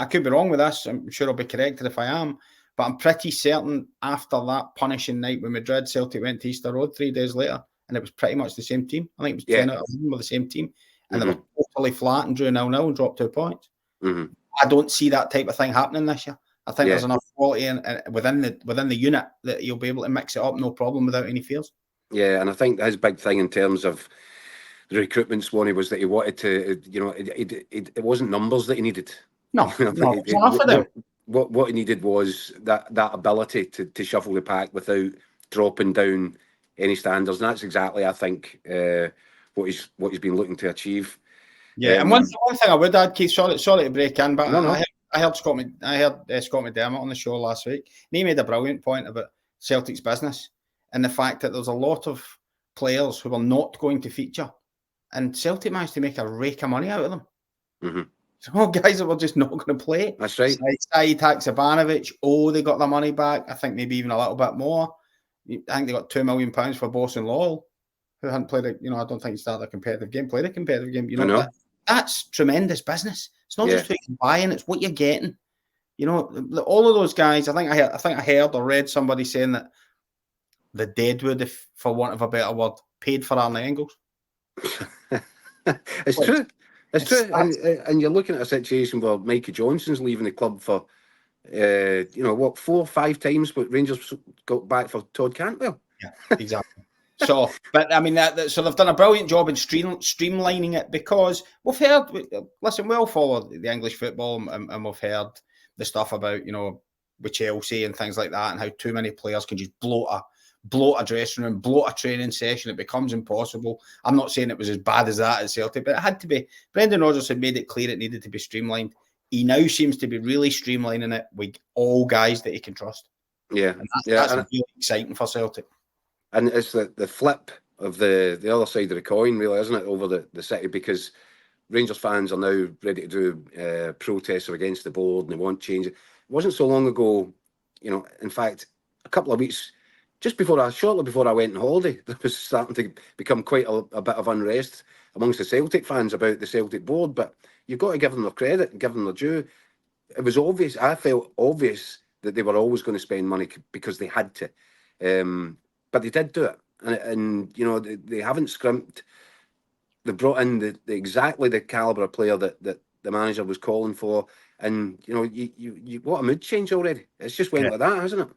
I could be wrong with this. I'm sure I'll be corrected if I am. But I'm pretty certain after that punishing night with Madrid, Celtic went to Easter Road 3 days later, and it was pretty much the same team. I think it was 10 out of 11 with the same team. And they were totally flat and drew 0-0 and dropped 2 points. I don't see that type of thing happening this year. I think there's enough quality within the unit that you'll be able to mix it up, no problem, without any fears. Yeah, and I think his big thing in terms of the recruitment, Swanee, was that he wanted to, it wasn't numbers that he needed. No, enough of them. What he needed was that ability to shuffle the pack without dropping down any standards, and that's exactly, I think, what he's been looking to achieve. Yeah, and one thing I would add, Keith, sorry to break in, but I heard Scott McDermott on the show last week, and he made a brilliant point about Celtic's business and the fact that there's a lot of players who are not going to feature, and Celtic managed to make a rake of money out of them. So guys that were just not going to play. That's right. Said Haksabanovic, they got their money back. I think maybe even a little bit more. I think they got £2 million for Bosun Lowell, who hadn't played I don't think he started a competitive game. Played a competitive game. That's tremendous business. It's not just what you're buying; it's what you're getting. All of those guys. I think I heard or read somebody saying that the Deadwood, if for want of a better word, paid for Arne Engels. It's true. It's true. And you're looking at a situation where Mikey Johnson's leaving the club for, 4 or 5 times what Rangers got back for Todd Cantwell. Yeah, exactly. So, but I mean, so they've done a brilliant job in streamlining it, because we've heard, listen, we all follow the English football, and we've heard the stuff about, with Chelsea and things like that, and how too many players can just bloat a dressing room, bloat a training session. It becomes impossible. I'm not saying it was as bad as that at Celtic, but it had to be. Brendan Rodgers had made it clear it needed to be streamlined. He now seems to be really streamlining it with all guys that he can trust. Yeah, that's really exciting for Celtic. And it's the flip of the other side of the coin, really, isn't it, over the city? Because Rangers fans are now ready to do protests against the board, and they want change. It wasn't so long ago, in fact, a couple of weeks, shortly before I went on holiday, there was starting to become quite a bit of unrest amongst the Celtic fans about the Celtic board. But you've got to give them their credit and give them their due. It was obvious, I felt obvious, that they were always going to spend money because they had to. But they did do it, and they haven't scrimped. They brought in exactly the calibre of player that the manager was calling for, and you what a mood change already. It's just went like that, hasn't it?